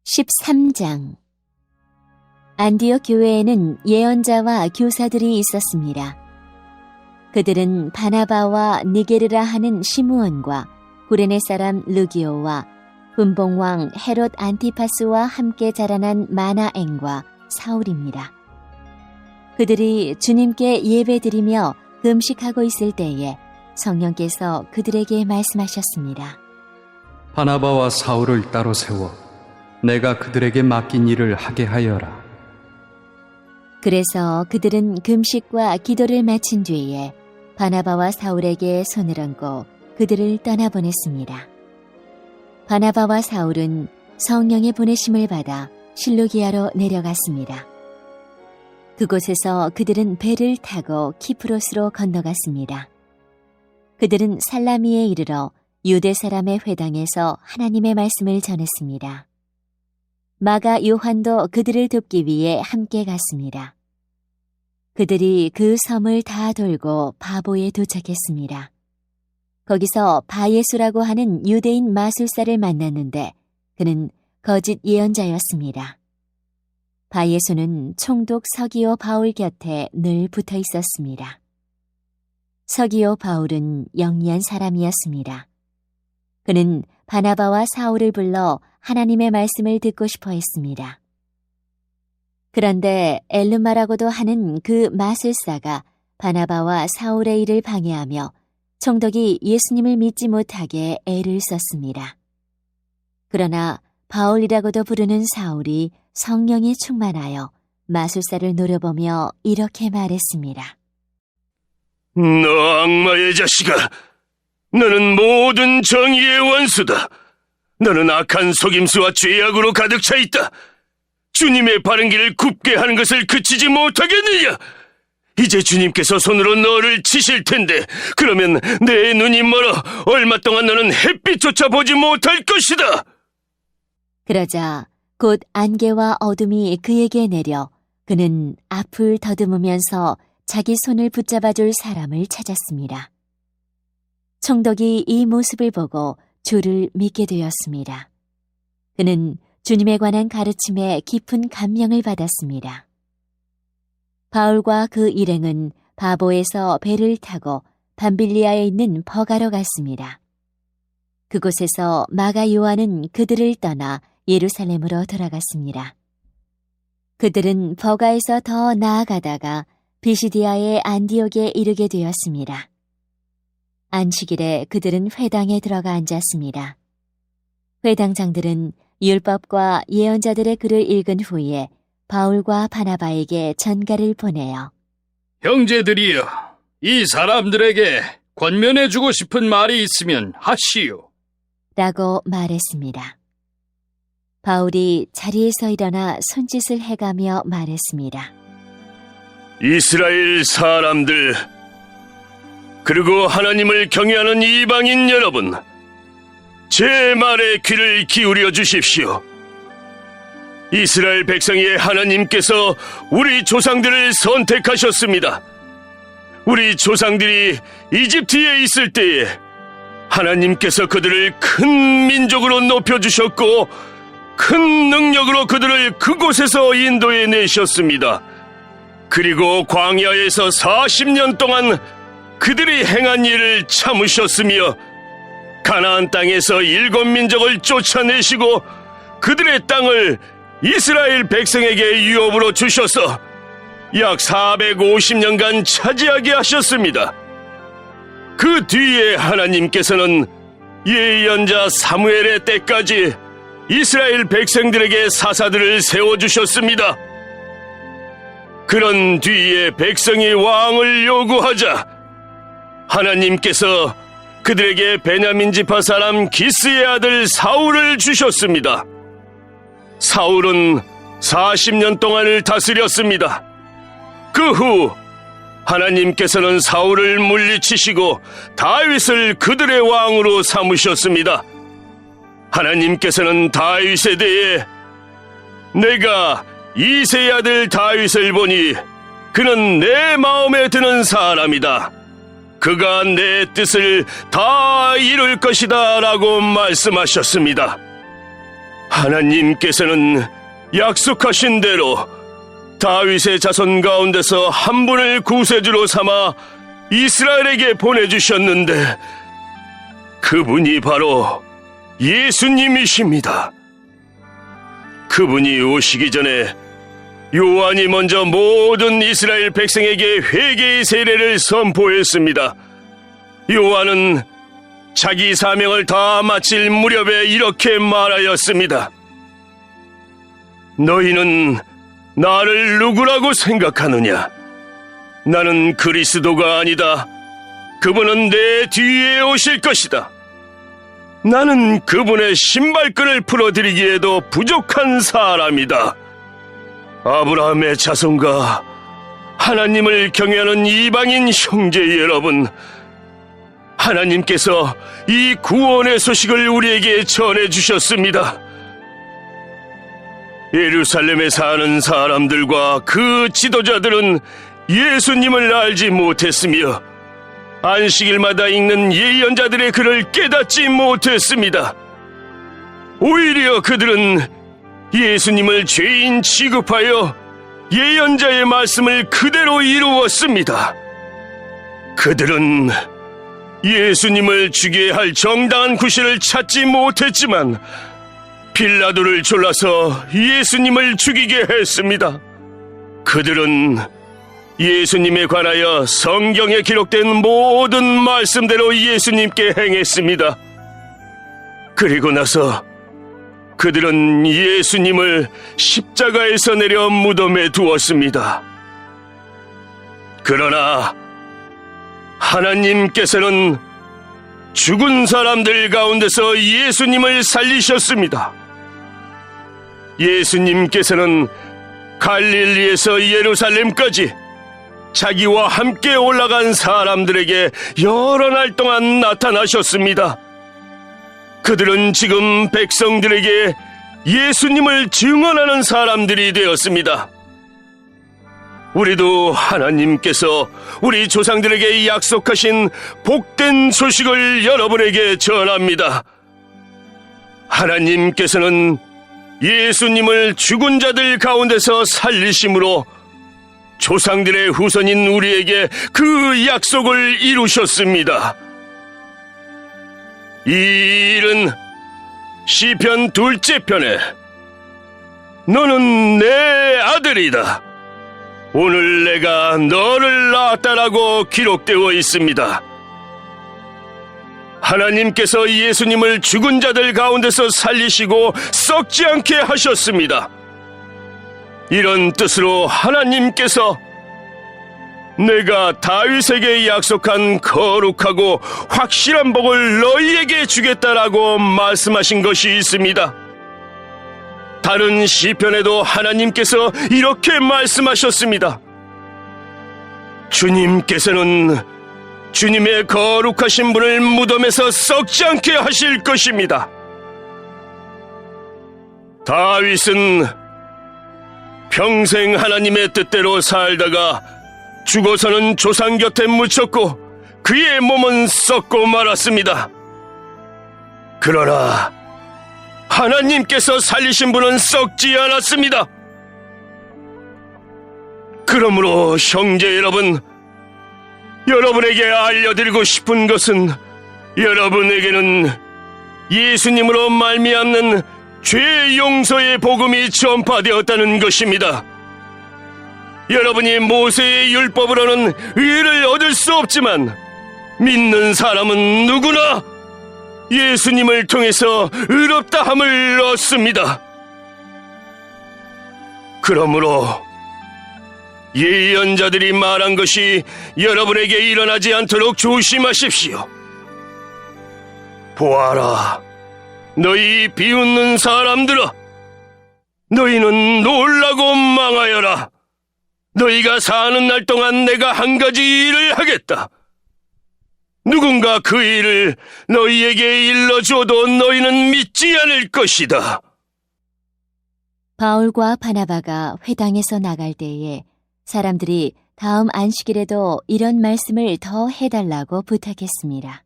13장. 안디옥 교회에는 예언자와 교사들이 있었습니다. 그들은 바나바와 니게르라 하는 시므온과 구레네 사람 르기오와 분봉왕 헤롯 안티파스와 함께 자라난 마나앵과 사울입니다. 그들이 주님께 예배드리며 금식하고 있을 때에 성령께서 그들에게 말씀하셨습니다. 바나바와 사울을 따로 세워 내가 그들에게 맡긴 일을 하게 하여라. 그래서 그들은 금식과 기도를 마친 뒤에 바나바와 사울에게 손을 얹고 그들을 떠나보냈습니다. 바나바와 사울은 성령의 보내심을 받아 실루기아로 내려갔습니다. 그곳에서 그들은 배를 타고 키프로스로 건너갔습니다. 그들은 살라미에 이르러 유대 사람의 회당에서 하나님의 말씀을 전했습니다. 마가 요한도 그들을 돕기 위해 함께 갔습니다. 그들이 그 섬을 다 돌고 바보에 도착했습니다. 거기서 바예수라고 하는 유대인 마술사를 만났는데 그는 거짓 예언자였습니다. 바예수는 총독 서기오 바울 곁에 늘 붙어 있었습니다. 서기오 바울은 영리한 사람이었습니다. 그는 바나바와 사울을 불러 하나님의 말씀을 듣고 싶어 했습니다. 그런데 엘르마라고도 하는 그 마술사가 바나바와 사울의 일을 방해하며 총독이 예수님을 믿지 못하게 애를 썼습니다. 그러나 바울이라고도 부르는 사울이 성령이 충만하여 마술사를 노려보며 이렇게 말했습니다. 너 악마의 자식아! 너는 모든 정의의 원수다. 너는 악한 속임수와 죄악으로 가득 차 있다. 주님의 바른 길을 굽게 하는 것을 그치지 못하겠느냐? 이제 주님께서 손으로 너를 치실 텐데 그러면 내 눈이 멀어 얼마 동안 너는 햇빛조차 보지 못할 것이다. 그러자 곧 안개와 어둠이 그에게 내려 그는 앞을 더듬으면서 자기 손을 붙잡아줄 사람을 찾았습니다. 총독이 이 모습을 보고 주를 믿게 되었습니다. 그는 주님에 관한 가르침에 깊은 감명을 받았습니다. 바울과 그 일행은 바보에서 배를 타고 밤빌리아에 있는 버가로 갔습니다. 그곳에서 마가 요한은 그들을 떠나 예루살렘으로 돌아갔습니다. 그들은 버가에서 더 나아가다가 비시디아의 안디옥에 이르게 되었습니다. 안식일에 그들은 회당에 들어가 앉았습니다. 회당장들은 율법과 예언자들의 글을 읽은 후에 바울과 바나바에게 전가를 보내요. 형제들이여, 이 사람들에게 권면해주고 싶은 말이 있으면 하시오. 라고 말했습니다. 바울이 자리에서 일어나 손짓을 해가며 말했습니다. 이스라엘 사람들, 그리고 하나님을 경외하는 이방인 여러분, 제 말에 귀를 기울여 주십시오. 이스라엘 백성의 하나님께서 우리 조상들을 선택하셨습니다. 우리 조상들이 이집트에 있을 때에 하나님께서 그들을 큰 민족으로 높여주셨고 큰 능력으로 그들을 그곳에서 인도해 내셨습니다. 그리고 광야에서 40년 동안 그들이 행한 일을 참으셨으며 가나안 땅에서 7민족을 쫓아내시고 그들의 땅을 이스라엘 백성에게 유업으로 주셔서 약 450년간 차지하게 하셨습니다. 그 뒤에 하나님께서는 예언자 사무엘의 때까지 이스라엘 백성들에게 사사들을 세워주셨습니다. 그런 뒤에 백성이 왕을 요구하자 하나님께서 그들에게 베냐민 지파 사람 기스의 아들 사울을 주셨습니다. 사울은 40년 동안을 다스렸습니다. 그 후 하나님께서는 사울을 물리치시고 다윗을 그들의 왕으로 삼으셨습니다. 하나님께서는 다윗에 대해 내가 이새의 아들 다윗을 보니 그는 내 마음에 드는 사람이다. 그가 내 뜻을 다 이룰 것이다 라고 말씀하셨습니다. 하나님께서는 약속하신 대로 다윗의 자손 가운데서 한 분을 구세주로 삼아 이스라엘에게 보내주셨는데 그분이 바로 예수님이십니다. 그분이 오시기 전에 요한이 먼저 모든 이스라엘 백성에게 회개의 세례를 선포했습니다. 요한은 자기 사명을 다 마칠 무렵에 이렇게 말하였습니다. 너희는 나를 누구라고 생각하느냐? 나는 그리스도가 아니다. 그분은 내 뒤에 오실 것이다. 나는 그분의 신발끈을 풀어드리기에도 부족한 사람이다. 아브라함의 자손과 하나님을 경외하는 이방인 형제 여러분, 하나님께서 이 구원의 소식을 우리에게 전해주셨습니다. 예루살렘에 사는 사람들과 그 지도자들은 예수님을 알지 못했으며 안식일마다 읽는 예언자들의 글을 깨닫지 못했습니다. 오히려 그들은 예수님을 죄인 취급하여 예언자의 말씀을 그대로 이루었습니다. 그들은 예수님을 죽여야 할 정당한 구실을 찾지 못했지만 빌라도를 졸라서 예수님을 죽이게 했습니다. 그들은 예수님에 관하여 성경에 기록된 모든 말씀대로 예수님께 행했습니다. 그리고 나서 그들은 예수님을 십자가에서 내려 무덤에 두었습니다. 그러나 하나님께서는 죽은 사람들 가운데서 예수님을 살리셨습니다. 예수님께서는 갈릴리에서 예루살렘까지 자기와 함께 올라간 사람들에게 여러 날 동안 나타나셨습니다. 그들은 지금 백성들에게 예수님을 증언하는 사람들이 되었습니다. 우리도 하나님께서 우리 조상들에게 약속하신 복된 소식을 여러분에게 전합니다. 하나님께서는 예수님을 죽은 자들 가운데서 살리심으로 조상들의 후손인 우리에게 그 약속을 이루셨습니다. 이 일은 시편 2째 편에 너는 내 아들이다. 오늘 내가 너를 낳았다라고 기록되어 있습니다. 하나님께서 예수님을 죽은 자들 가운데서 살리시고 썩지 않게 하셨습니다. 이런 뜻으로 하나님께서 내가 다윗에게 약속한 거룩하고 확실한 복을 너희에게 주겠다라고 말씀하신 것이 있습니다. 다른 시편에도 하나님께서 이렇게 말씀하셨습니다. 주님께서는 주님의 거룩하신 분을 무덤에서 썩지 않게 하실 것입니다. 다윗은 평생 하나님의 뜻대로 살다가 죽어서는 조상 곁에 묻혔고 그의 몸은 썩고 말았습니다. 그러나 하나님께서 살리신 분은 썩지 않았습니다. 그러므로 형제 여러분, 여러분에게 알려드리고 싶은 것은 여러분에게는 예수님으로 말미암는 죄 용서의 복음이 전파되었다는 것입니다. 여러분이 모세의 율법으로는 의를 얻을 수 없지만 믿는 사람은 누구나 예수님을 통해서 의롭다함을 얻습니다. 그러므로 예언자들이 말한 것이 여러분에게 일어나지 않도록 조심하십시오. 보아라, 너희 비웃는 사람들아, 너희는 놀라고 망하여라. 너희가 사는 날 동안 내가 한 가지 일을 하겠다. 누군가 그 일을 너희에게 일러주어도 너희는 믿지 않을 것이다. 바울과 바나바가 회당에서 나갈 때에 사람들이 다음 안식일에도 이런 말씀을 더 해달라고 부탁했습니다.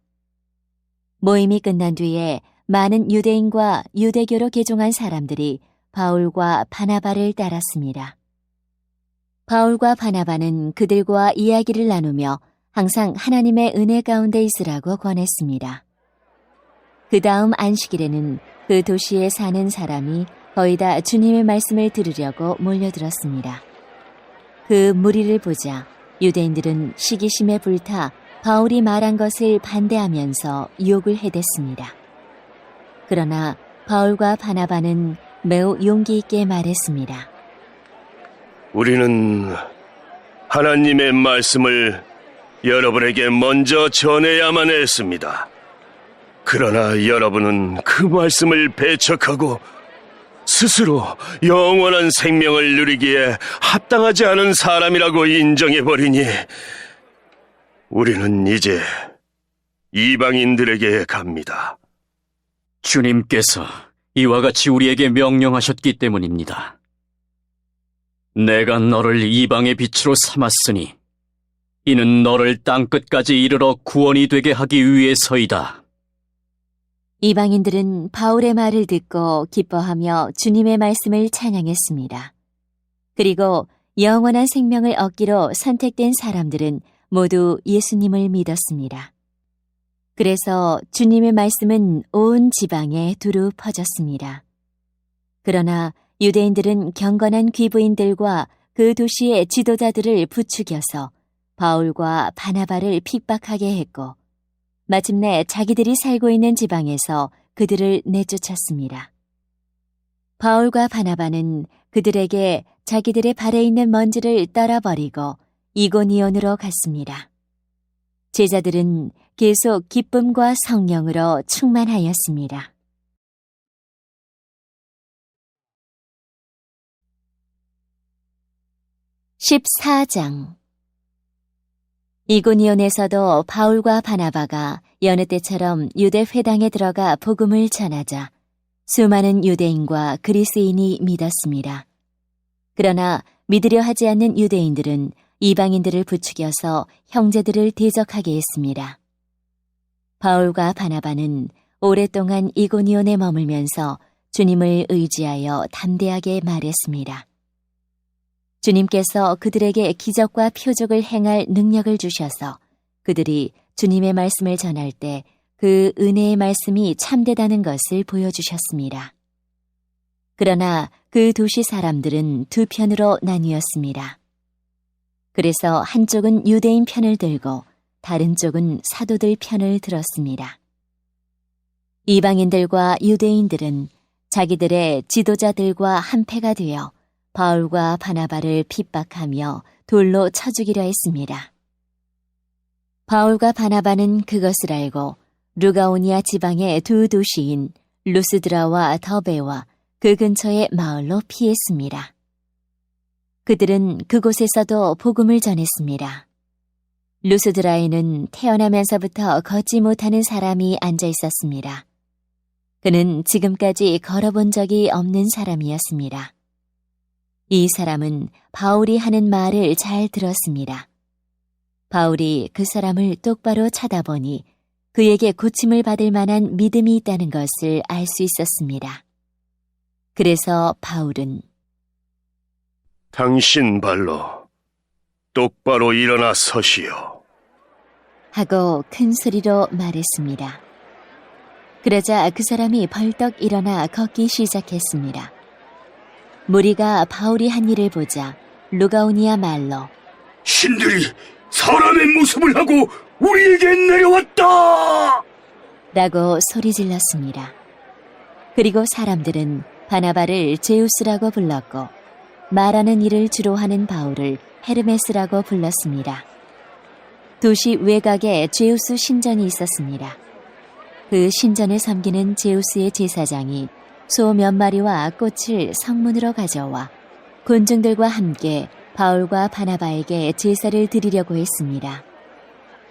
모임이 끝난 뒤에 많은 유대인과 유대교로 개종한 사람들이 바울과 바나바를 따랐습니다. 바울과 바나바는 그들과 이야기를 나누며 항상 하나님의 은혜 가운데 있으라고 권했습니다. 그 다음 안식일에는 그 도시에 사는 사람이 거의 다 주님의 말씀을 들으려고 몰려들었습니다. 그 무리를 보자 유대인들은 시기심에 불타 바울이 말한 것을 반대하면서 욕을 해댔습니다. 그러나 바울과 바나바는 매우 용기 있게 말했습니다. 우리는 하나님의 말씀을 여러분에게 먼저 전해야만 했습니다. 그러나 여러분은 그 말씀을 배척하고 스스로 영원한 생명을 누리기에 합당하지 않은 사람이라고 인정해버리니 우리는 이제 이방인들에게 갑니다. 주님께서 이와 같이 우리에게 명령하셨기 때문입니다. 내가 너를 이방의 빛으로 삼았으니 이는 너를 땅끝까지 이르러 구원이 되게 하기 위해서이다. 이방인들은 바울의 말을 듣고 기뻐하며 주님의 말씀을 찬양했습니다. 그리고 영원한 생명을 얻기로 선택된 사람들은 모두 예수님을 믿었습니다. 그래서 주님의 말씀은 온 지방에 두루 퍼졌습니다. 그러나 유대인들은 경건한 귀부인들과 그 도시의 지도자들을 부추겨서 바울과 바나바를 핍박하게 했고 마침내 자기들이 살고 있는 지방에서 그들을 내쫓았습니다. 바울과 바나바는 그들에게 자기들의 발에 있는 먼지를 떨어버리고 이고니온으로 갔습니다. 제자들은 계속 기쁨과 성령으로 충만하였습니다. (14장) 이고니온에서도 바울과 바나바가 여느 때처럼 유대 회당에 들어가 복음을 전하자 수많은 유대인과 그리스인이 믿었습니다. 그러나 믿으려 하지 않는 유대인들은 이방인들을 부추겨서 형제들을 대적하게 했습니다. 바울과 바나바는 오랫동안 이고니온에 머물면서 주님을 의지하여 담대하게 말했습니다. 주님께서 그들에게 기적과 표적을 행할 능력을 주셔서 그들이 주님의 말씀을 전할 때 그 은혜의 말씀이 참되다는 것을 보여주셨습니다. 그러나 그 도시 사람들은 두 편으로 나뉘었습니다. 그래서 한쪽은 유대인 편을 들고 다른 쪽은 사도들 편을 들었습니다. 이방인들과 유대인들은 자기들의 지도자들과 한패가 되어 바울과 바나바를 핍박하며 돌로 쳐 죽이려 했습니다. 바울과 바나바는 그것을 알고 루가오니아 지방의 두 도시인 루스드라와 더베와 그 근처의 마을로 피했습니다. 그들은 그곳에서도 복음을 전했습니다. 루스드라에는 태어나면서부터 걷지 못하는 사람이 앉아 있었습니다. 그는 지금까지 걸어본 적이 없는 사람이었습니다. 이 사람은 바울이 하는 말을 잘 들었습니다. 바울이 그 사람을 똑바로 쳐다보니 그에게 고침을 받을 만한 믿음이 있다는 것을 알 수 있었습니다. 그래서 바울은 당신 발로 똑바로 일어나 서시오. 하고 큰 소리로 말했습니다. 그러자 그 사람이 벌떡 일어나 걷기 시작했습니다. 무리가 바울이 한 일을 보자 루가오니아 말로 신들이 사람의 모습을 하고 우리에게 내려왔다! 라고 소리 질렀습니다. 그리고 사람들은 바나바를 제우스라고 불렀고 말하는 일을 주로 하는 바울을 헤르메스라고 불렀습니다. 도시 외곽에 제우스 신전이 있었습니다. 그 신전을 섬기는 제우스의 제사장이 소 몇 마리와 꽃을 성문으로 가져와 군중들과 함께 바울과 바나바에게 제사를 드리려고 했습니다.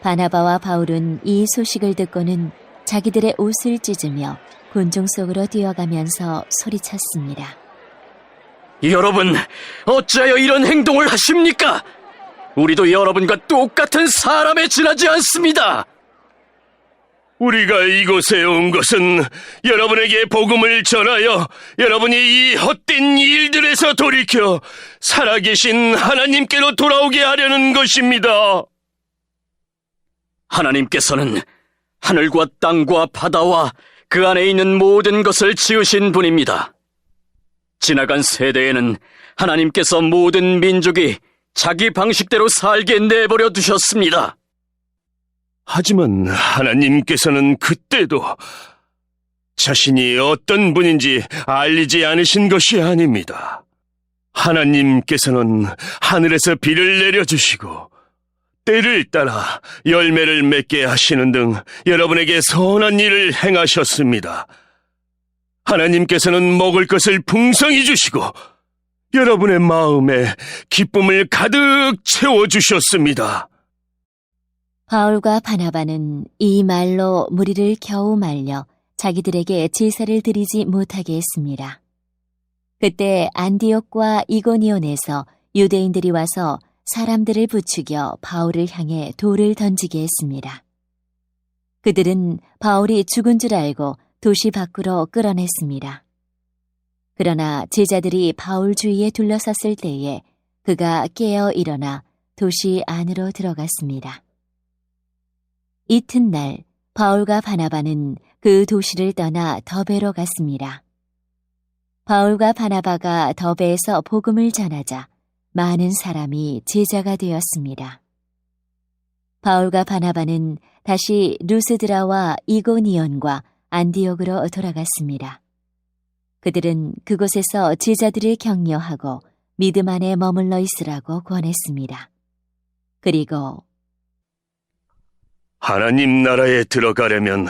바나바와 바울은 이 소식을 듣고는 자기들의 옷을 찢으며 군중 속으로 뛰어가면서 소리쳤습니다. 여러분, 어찌하여 이런 행동을 하십니까? 우리도 여러분과 똑같은 사람에 지나지 않습니다. 우리가 이곳에 온 것은 여러분에게 복음을 전하여 여러분이 이 헛된 일들에서 돌이켜 살아계신 하나님께로 돌아오게 하려는 것입니다. 하나님께서는 하늘과 땅과 바다와 그 안에 있는 모든 것을 지으신 분입니다. 지나간 세대에는 하나님께서 모든 민족이 자기 방식대로 살게 내버려 두셨습니다. 하지만 하나님께서는 그때도 자신이 어떤 분인지 알리지 않으신 것이 아닙니다. 하나님께서는 하늘에서 비를 내려주시고 때를 따라 열매를 맺게 하시는 등 여러분에게 선한 일을 행하셨습니다. 하나님께서는 먹을 것을 풍성히 주시고 여러분의 마음에 기쁨을 가득 채워주셨습니다. 바울과 바나바는 이 말로 무리를 겨우 말려 자기들에게 제사를 드리지 못하게 했습니다. 그때 안디옥과 이고니온에서 유대인들이 와서 사람들을 부추겨 바울을 향해 돌을 던지게 했습니다. 그들은 바울이 죽은 줄 알고 도시 밖으로 끌어냈습니다. 그러나 제자들이 바울 주위에 둘러섰을 때에 그가 깨어 일어나 도시 안으로 들어갔습니다. 이튿날 바울과 바나바는 그 도시를 떠나 더베로 갔습니다. 바울과 바나바가 더베에서 복음을 전하자 많은 사람이 제자가 되었습니다. 바울과 바나바는 다시 루스드라와 이고니온과 안디옥으로 돌아갔습니다. 그들은 그곳에서 제자들을 격려하고 믿음 안에 머물러 있으라고 권했습니다. 그리고 하나님 나라에 들어가려면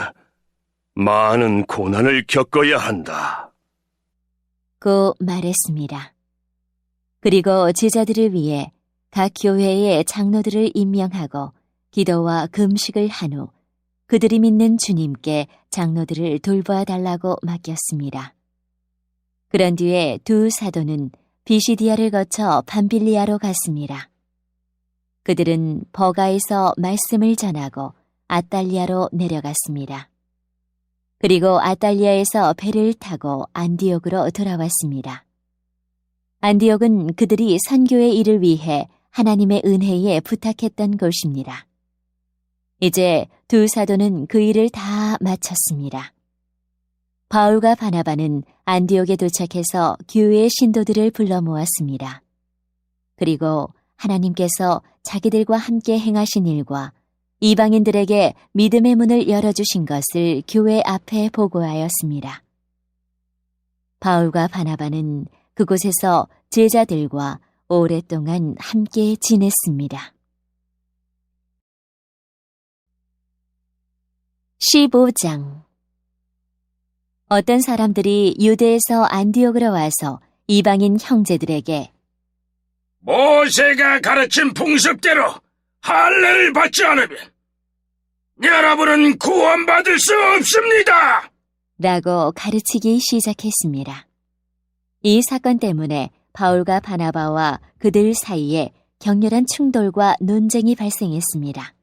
많은 고난을 겪어야 한다. 고 말했습니다. 그리고 제자들을 위해 각 교회의 장로들을 임명하고 기도와 금식을 한 후 그들이 믿는 주님께 장로들을 돌보아 달라고 맡겼습니다. 그런 뒤에 두 사도는 비시디아를 거쳐 밤빌리아로 갔습니다. 그들은 버가에서 말씀을 전하고 아탈리아로 내려갔습니다. 그리고 아탈리아에서 배를 타고 안디옥으로 돌아왔습니다. 안디옥은 그들이 선교의 일을 위해 하나님의 은혜에 부탁했던 곳입니다. 이제 두 사도는 그 일을 다 마쳤습니다. 바울과 바나바는 안디옥에 도착해서 교회의 신도들을 불러 모았습니다. 그리고 하나님께서 자기들과 함께 행하신 일과 이방인들에게 믿음의 문을 열어주신 것을 교회 앞에 보고하였습니다. 바울과 바나바는 그곳에서 제자들과 오랫동안 함께 지냈습니다. 15장. 어떤 사람들이 유대에서 안디옥으로 와서 이방인 형제들에게 모세가 가르친 풍습대로 할례를 받지 않으면 여러분은 구원받을 수 없습니다. 라고 가르치기 시작했습니다. 이 사건 때문에 바울과 바나바와 그들 사이에 격렬한 충돌과 논쟁이 발생했습니다.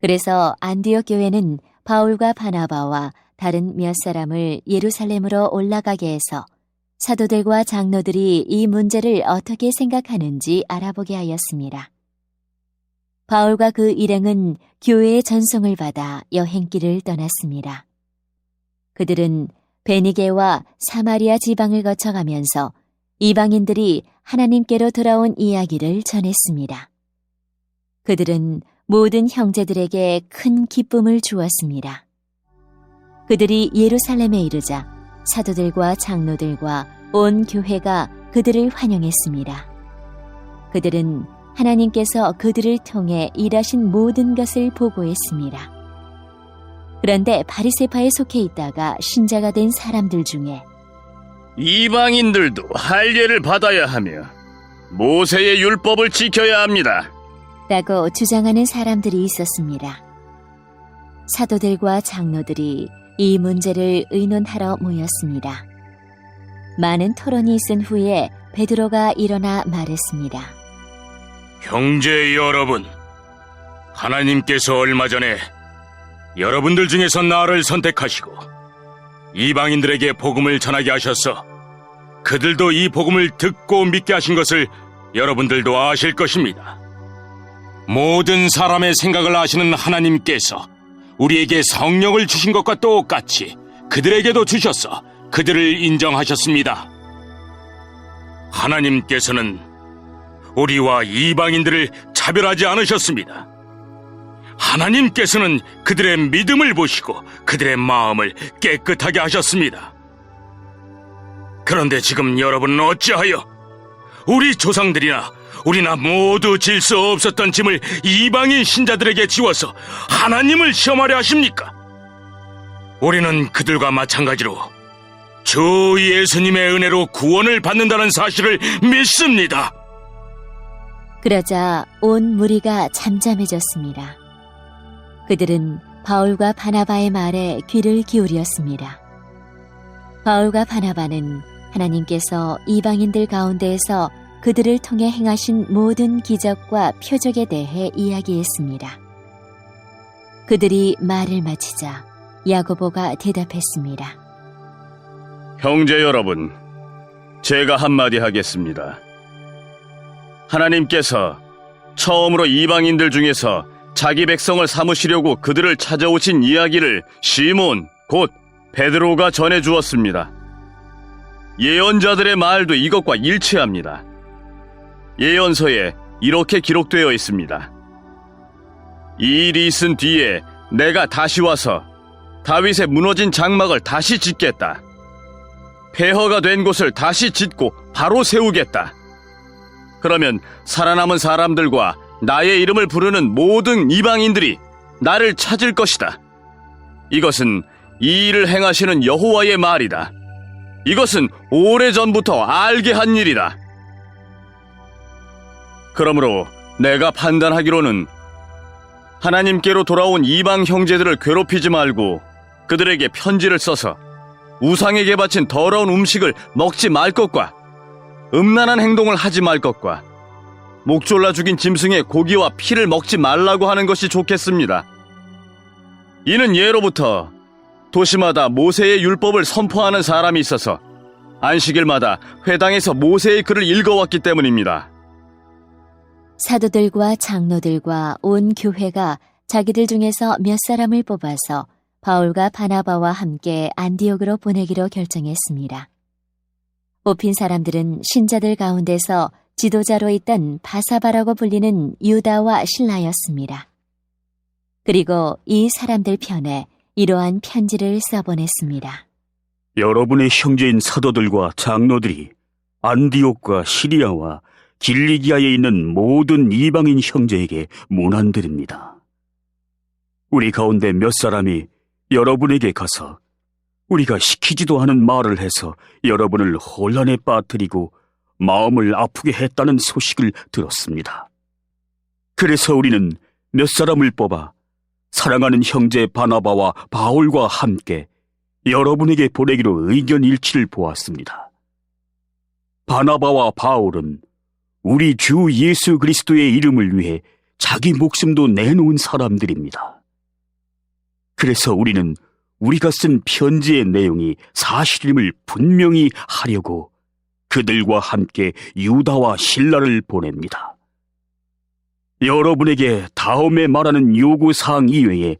그래서 안디옥 교회는 바울과 바나바와 다른 몇 사람을 예루살렘으로 올라가게 해서 사도들과 장로들이 이 문제를 어떻게 생각하는지 알아보게 하였습니다. 바울과 그 일행은 교회의 전송을 받아 여행길을 떠났습니다. 그들은 베니게와 사마리아 지방을 거쳐가면서 이방인들이 하나님께로 돌아온 이야기를 전했습니다. 그들은 모든 형제들에게 큰 기쁨을 주었습니다. 그들이 예루살렘에 이르자 사도들과 장로들과 온 교회가 그들을 환영했습니다. 그들은 하나님께서 그들을 통해 일하신 모든 것을 보고했습니다. 그런데 바리새파에 속해 있다가 신자가 된 사람들 중에 이방인들도 할례를 받아야 하며 모세의 율법을 지켜야 합니다. 라고 주장하는 사람들이 있었습니다. 사도들과 장로들이 이 문제를 의논하러 모였습니다. 많은 토론이 있은 후에 베드로가 일어나 말했습니다. 형제 여러분, 하나님께서 얼마 전에 여러분들 중에서 나를 선택하시고 이방인들에게 복음을 전하게 하셔서 그들도 이 복음을 듣고 믿게 하신 것을 여러분들도 아실 것입니다. 모든 사람의 생각을 아시는 하나님께서 우리에게 성령을 주신 것과 똑같이 그들에게도 주셔서 그들을 인정하셨습니다. 하나님께서는 우리와 이방인들을 차별하지 않으셨습니다. 하나님께서는 그들의 믿음을 보시고 그들의 마음을 깨끗하게 하셨습니다. 그런데 지금 여러분은 어찌하여 우리 조상들이나 우리나 모두 질 수 없었던 짐을 이방인 신자들에게 지워서 하나님을 시험하려 하십니까? 우리는 그들과 마찬가지로 주 예수님의 은혜로 구원을 받는다는 사실을 믿습니다. 그러자 온 무리가 잠잠해졌습니다. 그들은 바울과 바나바의 말에 귀를 기울였습니다. 바울과 바나바는 하나님께서 이방인들 가운데에서 그들을 통해 행하신 모든 기적과 표적에 대해 이야기했습니다. 그들이 말을 마치자 야고보가 대답했습니다. 형제 여러분, 제가 한마디 하겠습니다. 하나님께서 처음으로 이방인들 중에서 자기 백성을 삼으시려고 그들을 찾아오신 이야기를 시몬, 곧 베드로가 전해주었습니다. 예언자들의 말도 이것과 일치합니다. 예언서에 이렇게 기록되어 있습니다. 이 일이 있은 뒤에 내가 다시 와서 다윗의 무너진 장막을 다시 짓겠다. 폐허가 된 곳을 다시 짓고 바로 세우겠다. 그러면 살아남은 사람들과 나의 이름을 부르는 모든 이방인들이 나를 찾을 것이다. 이것은 이 일을 행하시는 여호와의 말이다. 이것은 오래전부터 알게 한 일이다. 그러므로 내가 판단하기로는 하나님께로 돌아온 이방 형제들을 괴롭히지 말고 그들에게 편지를 써서 우상에게 바친 더러운 음식을 먹지 말 것과 음란한 행동을 하지 말 것과 목 졸라 죽인 짐승의 고기와 피를 먹지 말라고 하는 것이 좋겠습니다. 이는 예로부터 도시마다 모세의 율법을 선포하는 사람이 있어서 안식일마다 회당에서 모세의 글을 읽어왔기 때문입니다. 사도들과 장로들과 온 교회가 자기들 중에서 몇 사람을 뽑아서 바울과 바나바와 함께 안디옥으로 보내기로 결정했습니다. 뽑힌 사람들은 신자들 가운데서 지도자로 있던 바사바라고 불리는 유다와 실라였습니다. 그리고 이 사람들 편에 이러한 편지를 써보냈습니다. 여러분의 형제인 사도들과 장로들이 안디옥과 시리아와 길리기아에 있는 모든 이방인 형제에게 문안드립니다. 우리 가운데 몇 사람이 여러분에게 가서 우리가 시키지도 않은 말을 해서 여러분을 혼란에 빠뜨리고 마음을 아프게 했다는 소식을 들었습니다. 그래서 우리는 몇 사람을 뽑아 사랑하는 형제 바나바와 바울과 함께 여러분에게 보내기로 의견 일치를 보았습니다. 바나바와 바울은 우리 주 예수 그리스도의 이름을 위해 자기 목숨도 내놓은 사람들입니다. 그래서 우리는 우리가 쓴 편지의 내용이 사실임을 분명히 하려고 그들과 함께 유다와 실라를 보냅니다. 여러분에게 다음에 말하는 요구사항 이외에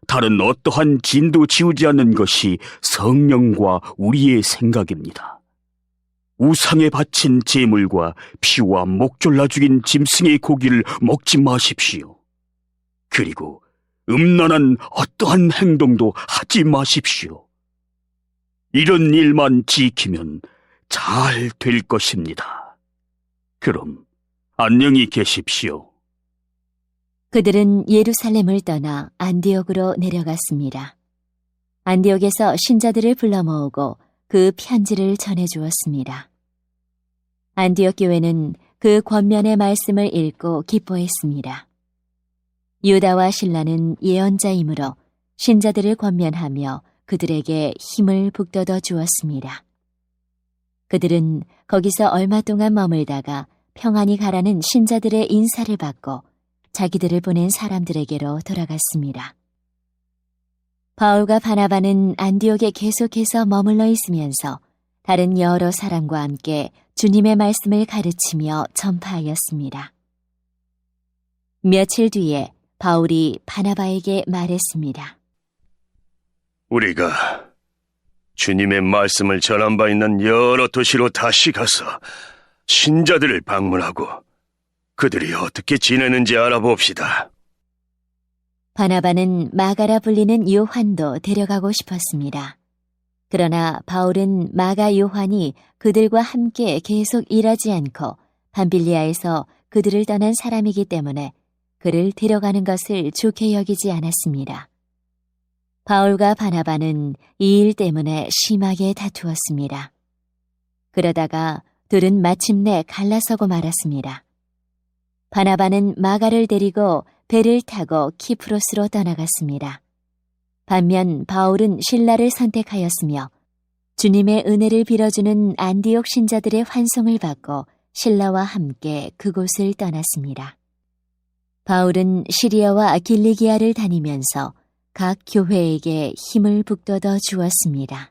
다른 어떠한 진도 지우지 않는 것이 성령과 우리의 생각입니다. 우상에 바친 제물과 피와 목 졸라 죽인 짐승의 고기를 먹지 마십시오. 그리고 음란한 어떠한 행동도 하지 마십시오. 이런 일만 지키면 잘 될 것입니다. 그럼 안녕히 계십시오. 그들은 예루살렘을 떠나 안디옥으로 내려갔습니다. 안디옥에서 신자들을 불러 모으고 그 편지를 전해주었습니다. 안디옥 교회는 그 권면의 말씀을 읽고 기뻐했습니다. 유다와 실라는 예언자이므로 신자들을 권면하며 그들에게 힘을 북돋워 주었습니다. 그들은 거기서 얼마 동안 머물다가 평안히 가라는 신자들의 인사를 받고 자기들을 보낸 사람들에게로 돌아갔습니다. 바울과 바나바는 안디옥에 계속해서 머물러 있으면서 다른 여러 사람과 함께 주님의 말씀을 가르치며 전파하였습니다. 며칠 뒤에 바울이 바나바에게 말했습니다. 우리가 주님의 말씀을 전한 바 있는 여러 도시로 다시 가서 신자들을 방문하고 그들이 어떻게 지내는지 알아봅시다. 바나바는 마가라 불리는 요한도 데려가고 싶었습니다. 그러나 바울은 마가 요한이 그들과 함께 계속 일하지 않고 밤빌리아에서 그들을 떠난 사람이기 때문에 그를 데려가는 것을 좋게 여기지 않았습니다. 바울과 바나바는 이 일 때문에 심하게 다투었습니다. 그러다가 둘은 마침내 갈라서고 말았습니다. 바나바는 마가를 데리고 배를 타고 키프로스로 떠나갔습니다. 반면 바울은 신라를 선택하였으며 주님의 은혜를 빌어주는 안디옥 신자들의 환송을 받고 신라와 함께 그곳을 떠났습니다. 바울은 시리아와 길리기아를 다니면서 각 교회에게 힘을 북돋워 주었습니다.